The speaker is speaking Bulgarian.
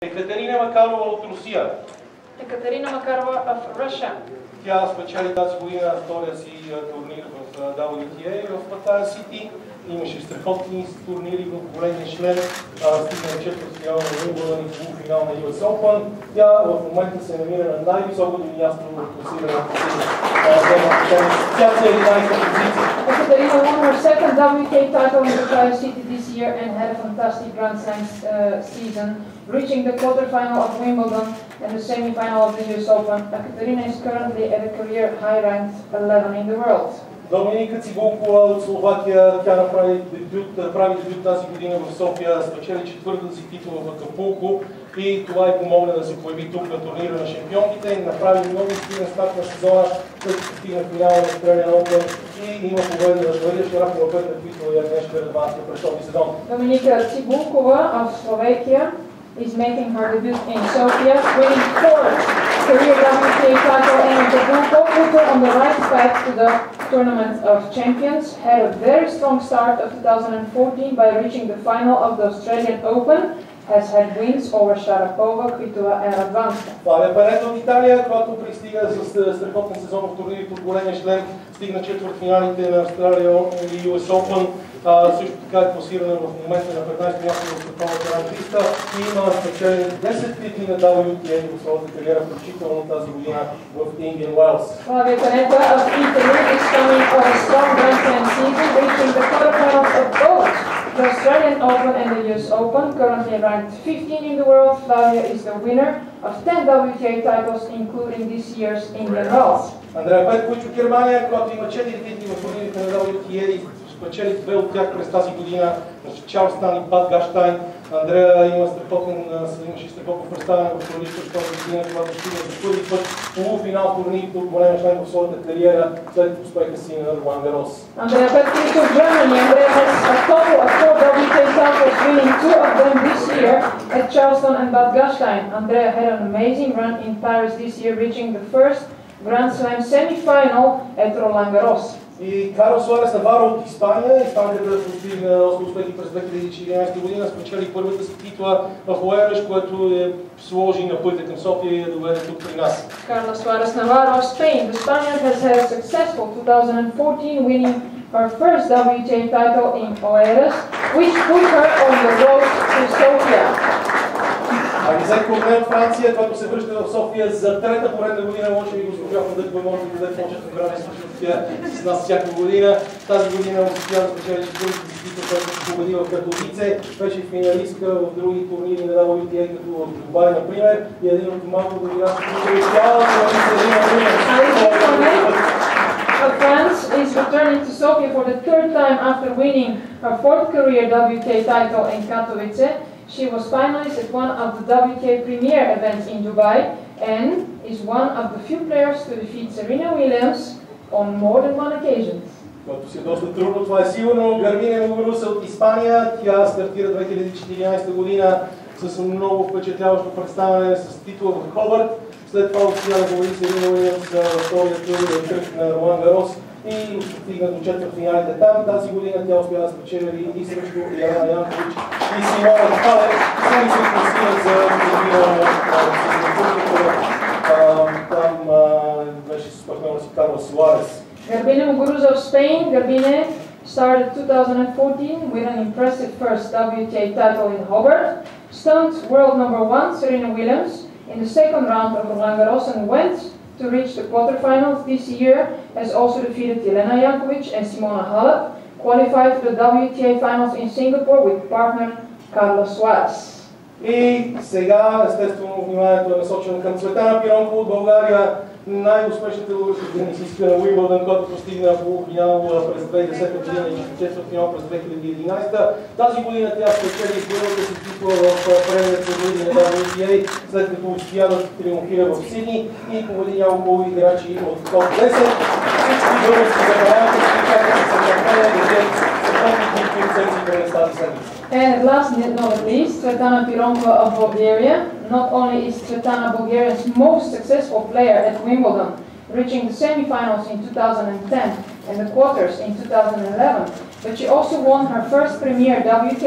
Екатерина Макарова от Русия. Екатерина Макарова of Russia. Тя спечели тази година втория си турнир в WTA в Паттайя Сити. Имаше страхотни турнири в големия шлем. Стигна на четвъртфинал на Уимбълдън и полуфинал на US Open. Тя в момента се намира на най-високото място в класирането си. Тя е 11-та позиция. Katerina won her second WTA title in Pаттайя City this year and had a fantastic Grand Slam season, reaching the quarterfinal of Wimbledon and the semi-final of the US Open. Katerina is currently at a career high ranked 11 in the world. Доминика Цигулкова от Словакия, тя прави дебют тази година в София, спечели четвъртата си титла в Акапулко и това й помогна да се появи тук на турнира на шампионките. Направи много стилен старт на сезона, след като стигна финала на Australian Open и има победа на Мария Шарапова, която е днешна релевантна през този сезон. Доминика Цигулкова of Slovakia is making her debut in Sofia, winning fourth career WTA title in Acapulco, put her on the right path to the Tournament of Champions, had a very strong start of 2014 by reaching the final of the Australian Open, has had wins over Sharapova, Kvitova and Radwanska. Фабия Парето от Италия, която пристига с страхотен сезон в турнирите от големия шлем, стигна четвъртфиналите на Australian Open и US Open. Също така е класирана в момента на 15 място в световната ранглиста и има спечелени 10 титли на WTA в своята кариера, включително тази година в Indian Wells. Fabio Panetta of Italy is coming off a strong Grand Slam season, reaching the quarterfinals of both the Australian Open and the US Open. Currently ranked 15 in the world, Flavia is the winner of 10 WTA titles, including this year's Indian Wells. Андрея Петкович от Германия, която има 4 титли в турнирите на WTA, спечели две от тях през тази година, Чарлстън и Бад Гаштайн. Андрея имаше страхотно представяне в турнирите в тази година, когато стигна за първи път полуфинал в турнирите от големия шлем в своята кариера след успеха си на Ролан Гарос. Andrea Petkovic of Germany. Andrea has a total of 4 WTA titles, winning 2 of them this year at Charleston and Bad Gastein. Andrea had an amazing run in Paris this year, reaching the first Grand Slam semi-final at Roland Garros. И Карлос Суарес Наваро от Испания. Испанката постигна доста успехи през 2014 година, спечели първата си титла в Уереш, което е сложи на пътя към София и я доведе тук при нас. Carlos Suarez Navarro of Spain. The Spaniard has had a successful 2014, winning her first WTA title in Oeiras, which put her on the road to Sofia. Агизет Корне от Франция, който се връща в София за трета поредна година, може би госпожа Фандъкова може да даде почетно време с нас всяка година. Тази година успя да спечели четвъртата си титла, която се победи в Катовице, беше финалистка в други турнири на WTA, като в Дубай, например, и един от малко играчи, които е изцяло of France is returning to Sofia for the third time after winning her fourth career WTA title in Katowice. She was finalist at one of the WTA premier events in Dubai and is one of the few players to defeat Serena Williams on more than one occasion. Което си е доста трудно, това е сигурно. Гарбине Мугуруса от Испания. Тя стартира 2014 година с много впечатляващо представяне с титла в Хобърт. След това успя да говори Серена Уилямс за втория кръг на Ролан Гарос и стигна до четвъртфиналите там. Тази година тя успя да спечели и срещу Яна Янкович и Симона Халеп. Сами се класират за турнира там беше с партньора си Карлос Суарес. Garbiñe Muguruza of Spain. Garbiñe started 2014 with an impressive first WTA title in Hobart, stunned world number 1 Serena Williams in the second round of Roland Garros and went to reach the quarterfinals this year, has also defeated Jelena Jankovic and Simona Halep, qualified for the WTA finals in Singapore with partner Carlos Suarez. И сега, естествено, вниманието е насочено към Цветана Пиронкова от България, най-успешната тенисистка на Уимбълдън, която постигна полуфинал през 2010 година и четвъртфинал през 2011. Тази година тя спечели първата си титла в премията турнири на WTA, след като успя да триумфира в Сидни и победи няколко играчи от топ 10. Всички български забавянки се чакат да се And at last, not at least, Svetlana Pironkova of Bulgaria. Not only is Svetlana Bulgaria's most successful player at Wimbledon, reaching the semi-finals in 2010 and the quarters in 2011, but she also won her first premier WTA